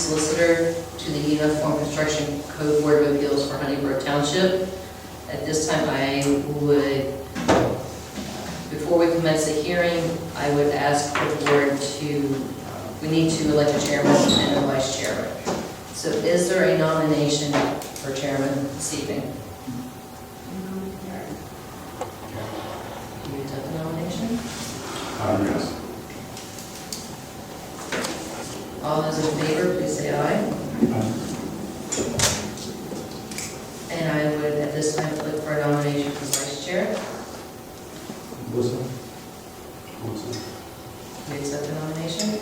solicitor to the Uniform Construction Code Board of Appeals for Honeybrook Township. At this time, I would, before we commence the hearing, I would ask the board to, we need to elect a chairman and a vice chairman. So is there a nomination for chairman this evening? Do you accept the nomination? Yes. All those in favor, please say aye. And I would at this time look for a nomination for vice chair. Wilson? Do you accept the nomination?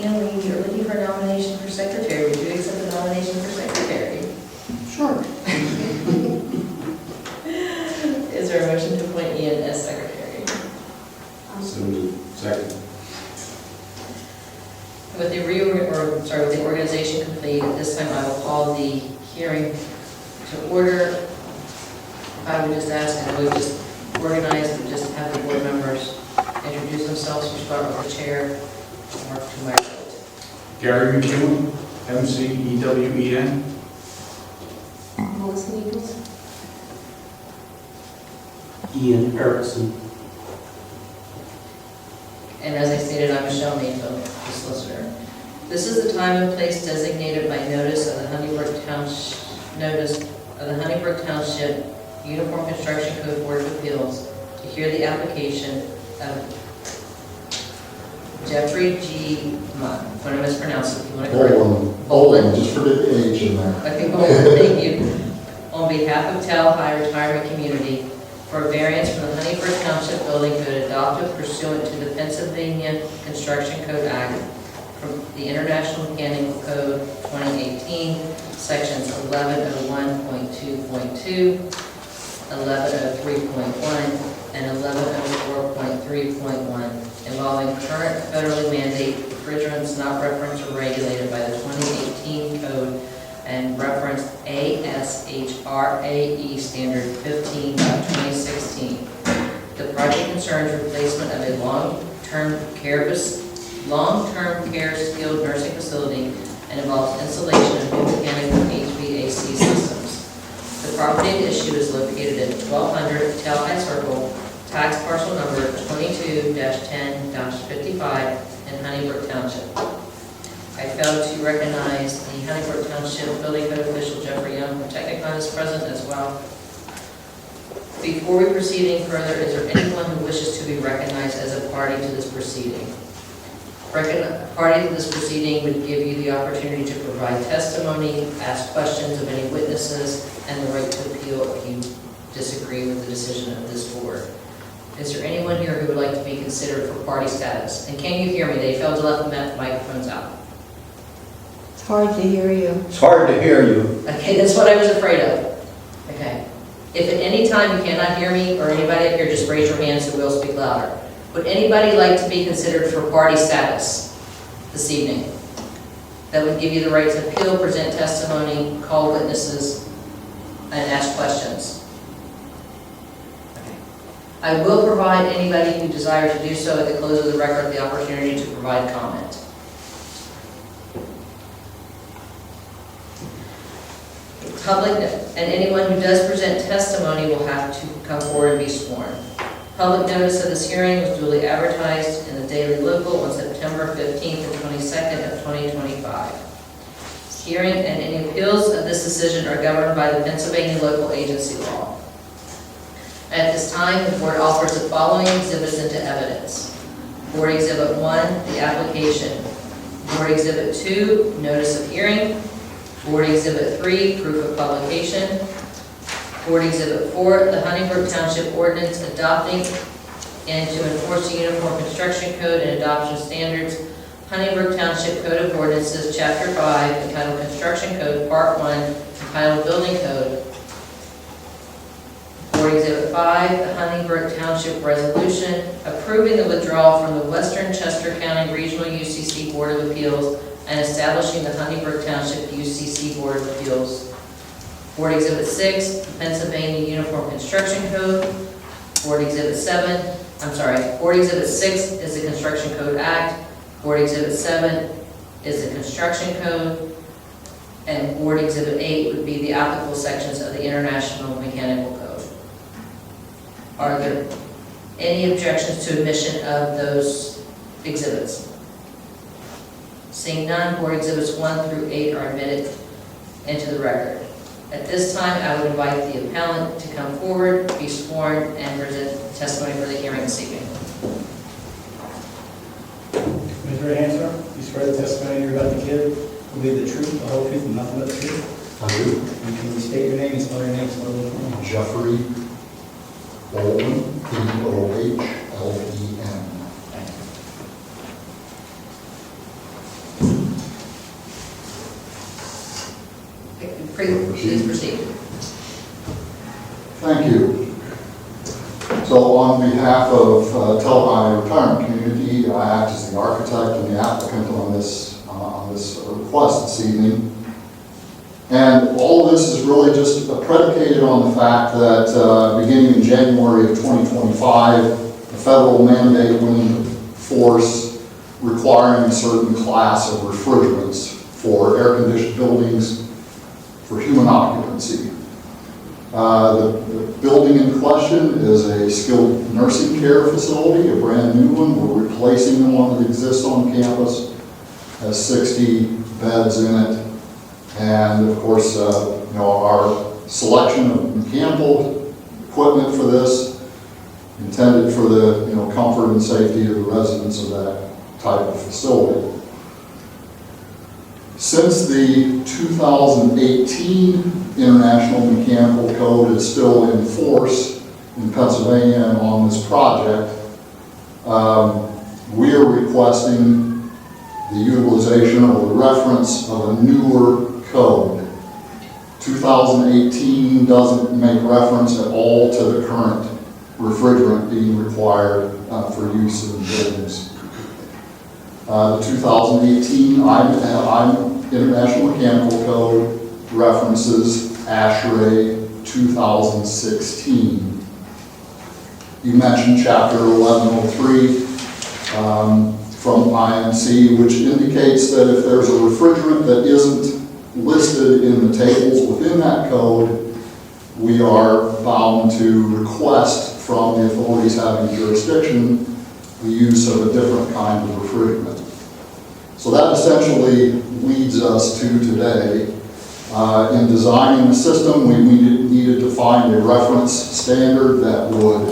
And we are looking for a nomination for secretary. Would you accept the nomination for secretary? Sure. Is there a motion to appoint Ian as secretary? So moved. Second. With the organization complete, at this time I will call the hearing to order. I would just ask, and we would just organize and just have the board members introduce themselves. We start with the chair, and work to my right. Gary McEwen, MCEWEN. Melissa Nichols. Ian Erickson. And as I stated, I'm Michelle Mayfield, the solicitor. This is the time and place designated by notice of the Honeybrook Township Uniform Construction Code Board of Appeals to hear the application of Jeffrey G. I'm going to mispronounce it if you want to correct. Bolin, just for the age in there. Okay, Bolin, thank you. On behalf of Tal High Retirement Community, for a variance from the Honeybrook Township Building Code adopted pursuant to the Pennsylvania Construction Code Act from the International Mechanical Code 2018, sections 1101.2.2, 1103.1, and 1104.3.1, involving current federally mandated refrigerants not referenced or regulated by the 2018 code and reference ASHRAE Standard 15 of 2016. The project concerns replacement of a long-term care skilled nursing facility and involves installation of new mechanical HVAC systems. The property at issue is located at 1200 Talhigh Circle, tax parcel number 22-10-55 in Honeybrook Township. I failed to recognize the Honeybrook Township Building Code official Jeffrey Young from Technicon is present as well. Before we proceed any further, is there anyone who wishes to be recognized as a party to this proceeding? A party to this proceeding would give you the opportunity to provide testimony, ask questions of any witnesses, and the right to appeal if you disagree with the decision of this board. Is there anyone here who would like to be considered for party status? And can you hear me? They failed to let the microphones out. It's hard to hear you. It's hard to hear you. Okay, that's what I was afraid of. Okay. If at any time you cannot hear me or anybody up here, just raise your hand so we'll speak louder. Would anybody like to be considered for party status this evening? That would give you the right to appeal, present testimony, call witnesses, and ask questions. Okay. I will provide anybody who desires to do so at the close of the record the opportunity to provide comment. Public, and anyone who does present testimony will have to come forward and be sworn. Public notice of this hearing was duly advertised in the Daily Local on September 15th and 22nd of 2025. Hearing and any appeals of this decision are governed by the Pennsylvania local agency law. At this time, the board offers the following exhibits into evidence. Board Exhibit 1, the application. Board Exhibit 2, notice of hearing. Board Exhibit 3, proof of publication. Board Exhibit 4, the Honeybrook Township Ordinance adopting and to enforce the Uniform Construction Code and Adoption Standards. Honeybrook Township Code of Ordinances, Chapter 5, entitled Construction Code, Part 1, entitled Building Code. Board Exhibit 5, the Honeybrook Township Resolution approving the withdrawal from the Western Chester County Regional UCC Board of Appeals and establishing the Honeybrook Township UCC Board of Appeals. Board Exhibit 6, the Pennsylvania Uniform Construction Code. Board Exhibit 6 is the Construction Code Act. Board Exhibit 7 is the construction code, and Board Exhibit 8 would be the applicable sections of the International Mechanical Code. Are there any objections to admission of those exhibits? Seeing none, Board Exhibits 1 through 8 are admitted into the record. At this time, I would invite the appellant to come forward, be sworn, and present testimony for the hearing this evening. Raise your hand, sir. You swear the testimony you're about to give will be the truth, the whole truth, and nothing but the truth? I do. And can you state your name and spell your name slowly for me? Jeffrey Bolden, Bohlien. Thank you. Please proceed. Thank you. So on behalf of Telhi Retirement Community, I act as the architect and the applicant on this request this evening. And all of this is really just predicated on the fact that beginning in January of 2025, a federal mandate went into force requiring a certain class of refrigerants for air-conditioned buildings for human occupancy. The building in question is a skilled nursing care facility, a brand new one. We're replacing the one that exists on campus, has 60 beds in it. And of course, our selection of mechanical equipment for this, intended for the comfort and safety of the residents of that type of facility. Since the 2018 International Mechanical Code is still in force in Pennsylvania and on this project, we are requesting the utilization or the reference of a newer code. 2018 doesn't make reference at all to the current refrigerant being required for use in buildings. The 2018 International Mechanical Code references ASHRAE 2016. You mentioned Chapter 1103 from IMC, which indicates that if there's a refrigerant that isn't listed in the tables within that code, we are bound to request from the authorities having jurisdiction the use of a different kind of refrigerant. So that essentially leads us to today. In designing the system, we needed to find a reference standard that would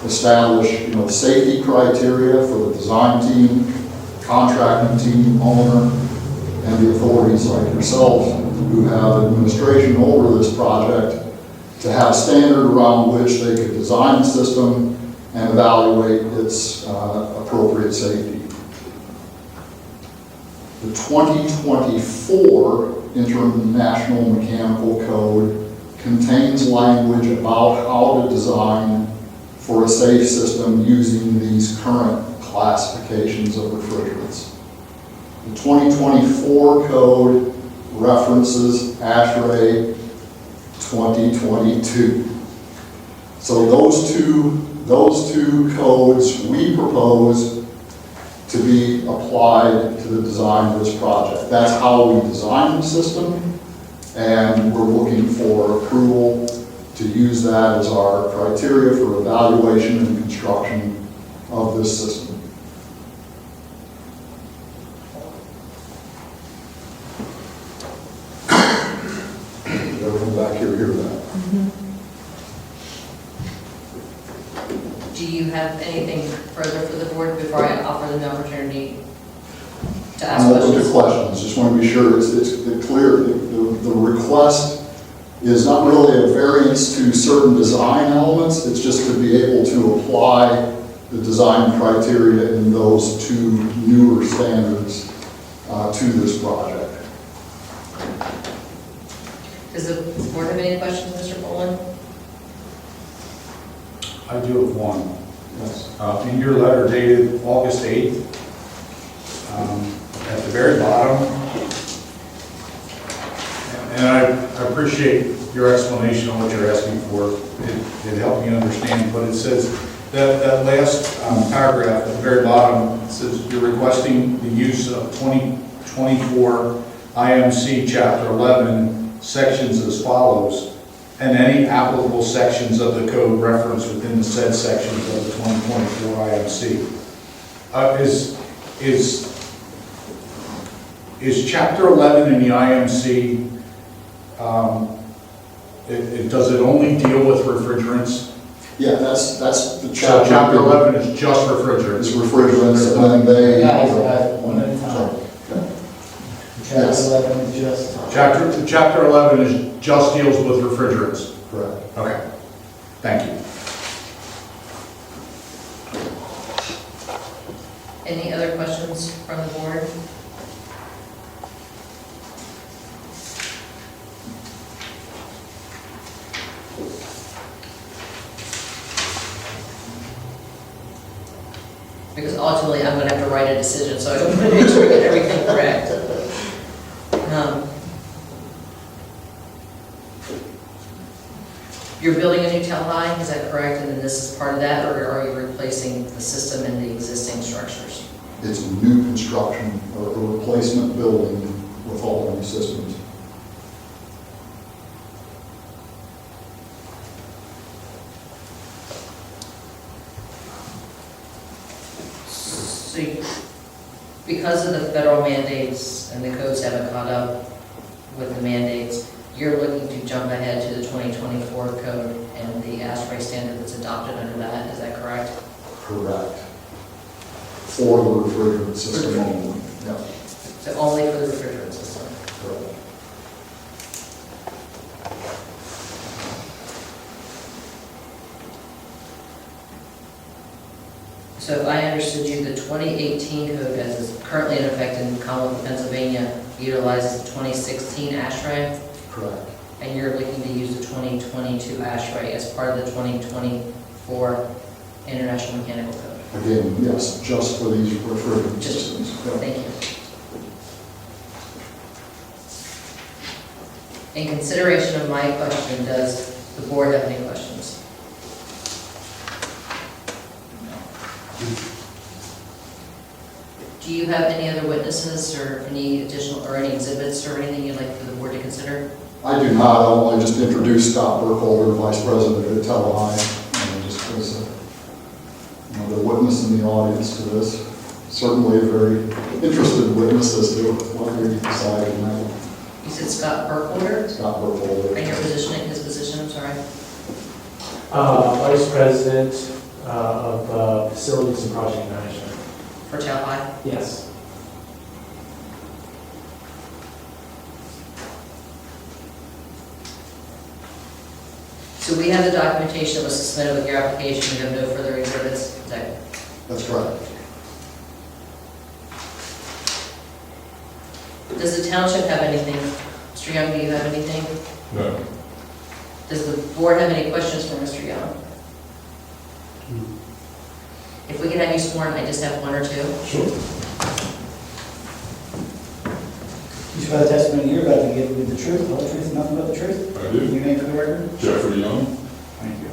establish safety criteria for the design team, contracting team, owner, and the authorities like yourselves who have administration over this project to have a standard around which they could design the system and evaluate its appropriate safety. The 2024 International Mechanical Code contains language about how to design for a safe system using these current classifications of refrigerants. The 2024 code references ASHRAE 2022. So those two codes we propose to be applied to the design of this project. That's how we design the system, and we're looking for approval to use that as our criteria for evaluation and construction of this system. Everyone back here hear that? Do you have anything further for the board before I offer them the opportunity to ask I'm open to questions? questions. Just want to be sure it's clear. The request is not really a variance to certain design elements. It's just to be able to apply the design criteria in those two newer standards to this project. Does the board have any questions, Mr. Boland? I do have one. Yes. In your letter dated August 8th, at the very bottom, and I appreciate your explanation on what you're asking for. It helped me understand, but it says, That last paragraph at the very bottom says you're requesting the use of 2024 IMC Chapter 11 sections as follows, and any applicable sections of the code referenced within the said sections of the 2024 IMC. Is Chapter 11 in the IMC, does it only deal with refrigerants? Yeah, that's the So chapter. Chapter 11 is just refrigerants? Is refrigerants, and then they. Guys, one at a time. Okay. Chapter Yes. 11 is just. Chapter 11 is just deals with refrigerants? Correct. Okay, thank you. Any other questions from the board? Because ultimately, I'm gonna have to write a decision, so I don't want to make sure we get everything correct. You're building a new town line, is that correct? And then this is part of that, or are you replacing the system in the existing structures? It's a new construction or a replacement building with all new systems. So because of the federal mandates and the codes haven't caught up with the mandates, you're looking to jump ahead to the 2024 code and the ASHRAE standard that's adopted under that, is that correct? Correct. For the refrigerant system only. Yeah, So only for the refrigerant system? correct. So if I understood you, the 2018 code as is currently in effect in Commonwealth of Pennsylvania utilizes the 2016 ASHRAE, Correct. and you're looking to use the 2022 ASHRAE as part of the 2024 International Mechanical Code. Again, yes, just for these refrigerant Just- systems. Yeah. Thank you. In consideration of my question, does the board have any questions? Do you have any other witnesses or any additional, or any exhibits or anything you'd like for the board to consider? I do not. I'll only just introduce Scott Burkholder, Vice President at Telehigh, and just as another witness in the audience to this. Certainly a very interested witness as to what we decided on that. You said Scott Burkholder, Scott Burkholder. and your position, his position, I'm sorry? Vice President of Facilities and Project Management. For Telehigh? Yes. So we have the documentation that was submitted with your application, you have no further exhibits, is that? That's correct. Does the township have anything? Mr. Young, do you have anything? No. Does the board have any questions for Mr. Young? If we can have you sworn, I just have one or two. Sure. You swear the testimony you're about to give with the truth, the whole truth, and nothing but the truth? I do. Your name for the record? Jeffrey Young? Thank you.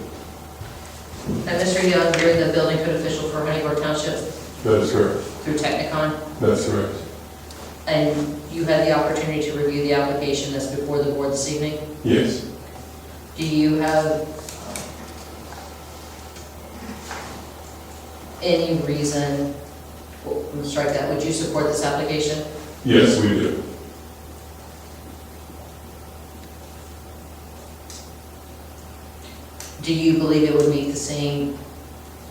And Mr. Young, you're the building code official for Honeyborough Township That is correct. through Technicon, That's correct. and you had the opportunity to review the application that's before the board this evening. Yes. Do you have any reason, we'll strike that, would you support this application? Yes, we do. Do you believe it would meet the same,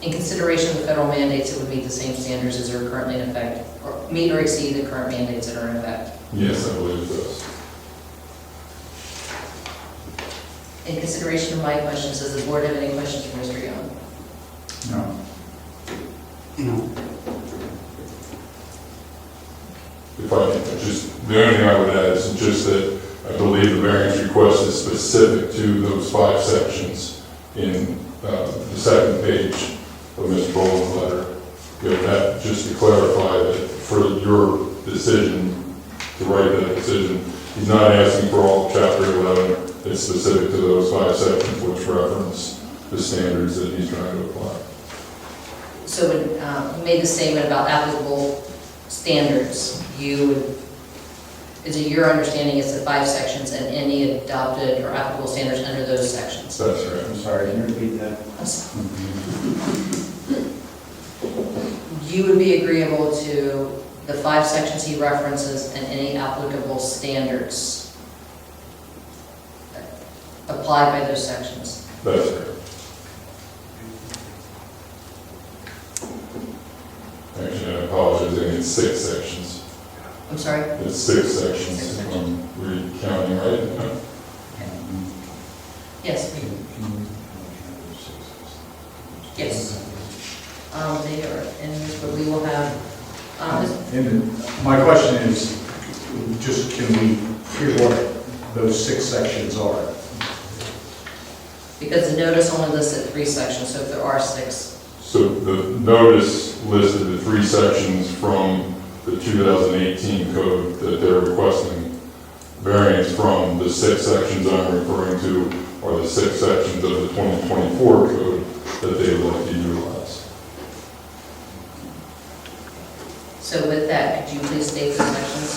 in consideration of the federal mandates, it would meet the same standards as are currently in effect, or meet or exceed the current mandates that are in effect? Yes, I believe it does. In consideration of my questions, does the board have any questions for Mr. Young? No. No. If I can, just, the only thing I would add is just that I believe the variance request is specific to those 5 sections in the second page of Ms. Boland's letter. You know, that, just to clarify that for your decision, to write that decision, he's not asking for all of Chapter 11. It's specific to those 5 sections which reference the standards that he's trying to apply. So when you made the statement about applicable standards, is it your understanding it's the 5 sections and any adopted or applicable standards under those sections? That's right. I'm sorry, can you repeat that? You would be agreeable to the 5 sections he references and any applicable standards applied by those sections? That's right. Actually, I apologize, I think it's 6 sections. I'm sorry? It's 6 sections, if I'm recounting right. Yes. Yes. They are in this, but we will have, And my question is, just can we hear what those 6 sections are? because the notice only listed 3 sections, so if there are 6. So the notice listed the 3 sections from the 2018 code that they're requesting variance from. The 6 sections I'm referring to are the 6 sections of the 2024 code that they would like to utilize. So with that, could you please state the sections?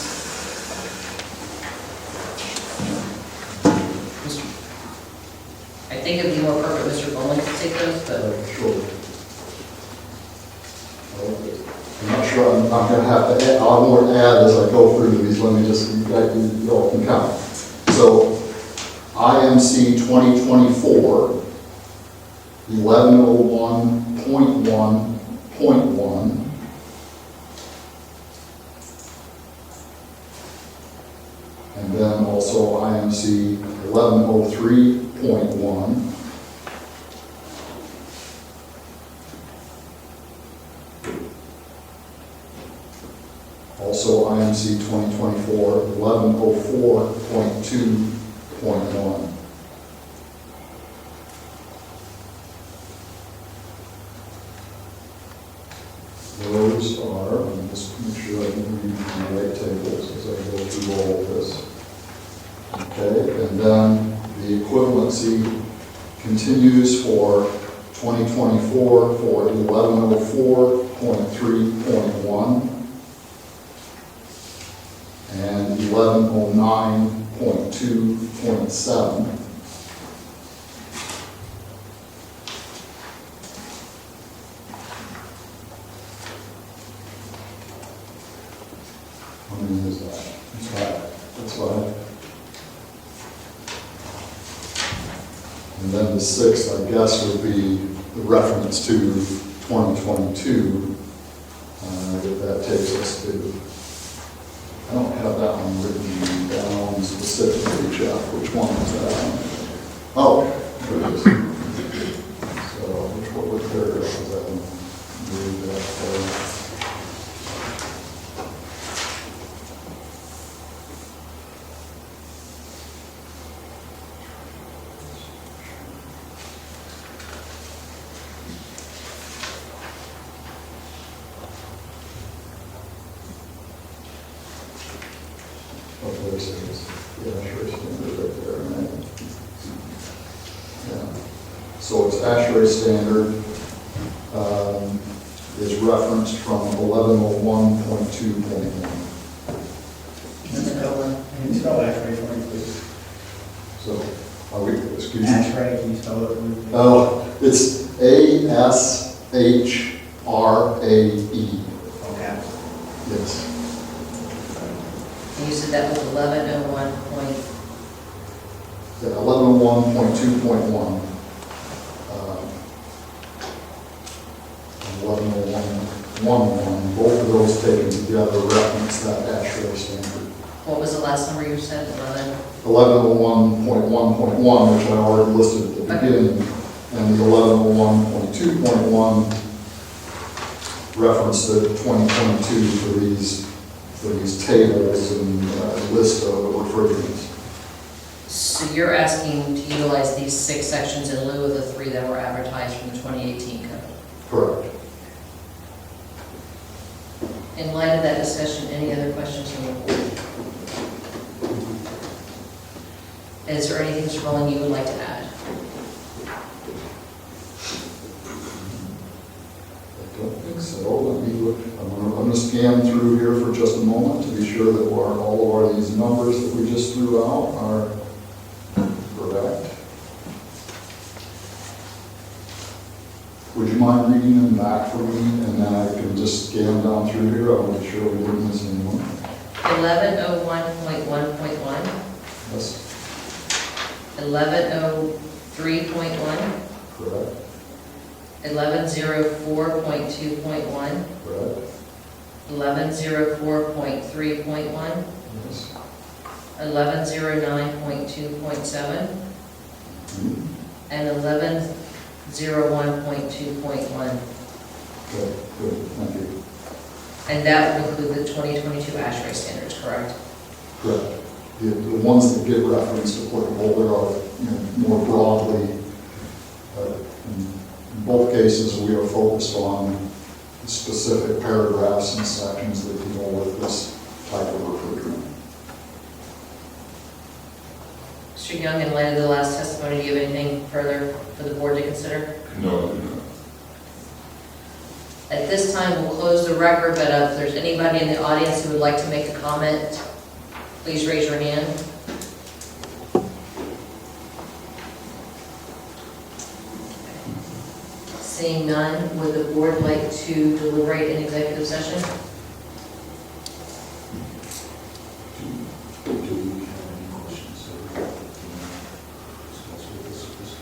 I think it'd be more appropriate Mr. Bowman to take those, but Sure. I'm not sure, I'm not gonna have to add, I won't add as I go through these, let me just, you all can count. So, IMC 2024, 1101.1.1, and then also IMC 1103.1, also IMC 2024 1104.2.1. Those are, let me just make sure I can read the right tables as I go through all of this. Okay, and then the equivalency continues for 2024 for 1104.3.1 and 1109.2.7. How many is that? That's 5. That's 5. And then the 6th, I guess, would be the reference to 2022 that that takes us to. I don't have that one written down specifically, Jeff. Which one is that? Oh, there it is. So, what paragraph is that one? Read that for you. Oh, there's it. Yeah, sure, standard right there, right? Yeah. So it's ASHRAE standard is referenced from 1101.2.1. Mr. Copeland, can you spell ASHRAE for me, please? So, are we, excuse me? ASHRAE, can you spell it for me? Oh, it's ASHRAE. Okay. Yes. and you said that was 1101 point, Yeah, 1101.2.1. 1101.11, both of those taken together reference that ASHRAE standard. what was the last number you said, 1101.1.1, which I already listed at the Okay. beginning, and the 1101.2.1 reference the 2022 for these tables and list of refrigerants. So you're asking to utilize these 6 sections in lieu of the 3 that were advertised from the 2018 code? Correct. In light of that discussion, any other questions from the board? Is there anything, Mr. Rowland, you would like to add? I don't scan through here for just a moment to be sure that all of these numbers that we just threw out are correct. Would you mind reading them back for me, and then I can just scan down through here? I'll make sure we didn't miss anyone. 1101.1.1, Yes, 1103.1, correct, 1104.2.1, correct, 1104.3.1, yes. 1109.2.7, Mhm. and 1101.2.1. Okay, good, thank you. And that would include the 2022 ASHRAE standards, correct? Correct. The ones that get referenced applicable, there are, more broadly, in both cases, we are focused on specific paragraphs and sections that deal with this type of refrigerant. Mr. Young, in light of the last testimony, do you have anything further for the board to consider? No, I do not. At this time, we'll close the record, but if there's anybody in the audience who would like to make a comment, please raise your hand. Seeing none, would the board like to deliberate in executive session? Do we have any questions that we have to discuss with this?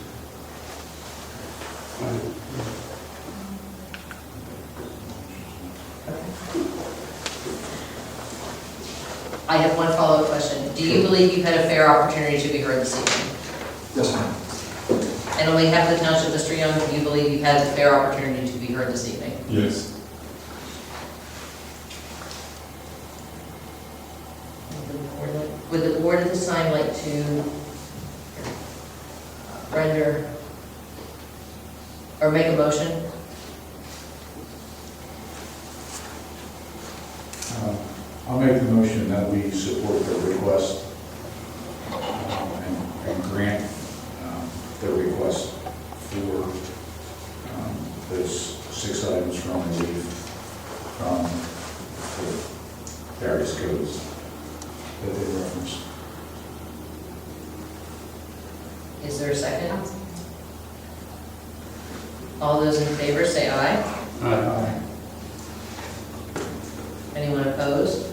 I have one follow-up question. Do you believe you've had a fair opportunity to be heard this evening? Yes, ma'am. And on behalf of the township, Mr. Young, do you believe you've had a fair opportunity to be heard this evening? Yes. Would the board at this time like to render or make a motion? I'll make the motion that we support the request and grant the request for those 6 items from relief from the various codes that they referenced. Is there a second? All those in favor say aye. Aye. Anyone opposed?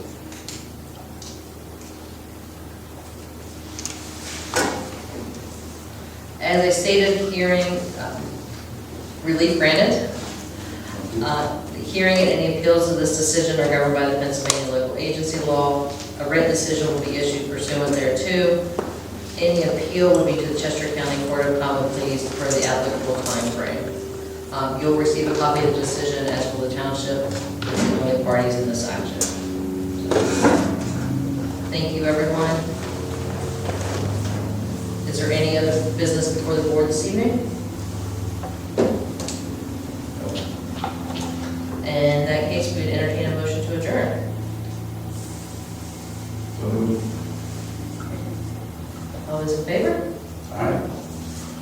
As I stated, hearing relief granted. The hearing and any appeals of this decision are governed by the Pennsylvania local agency law. A written decision will be issued pursuant thereto. Any appeal will be to the Chester County Court of Common Pleas per the applicable time frame. You'll receive a copy of the decision, as will the township, as the only parties in this action. Thank you, everyone. Is there any other business before the board this evening? In that case, we'd entertain a motion to adjourn. All those in favor? Aye.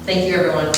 Thank you, everyone.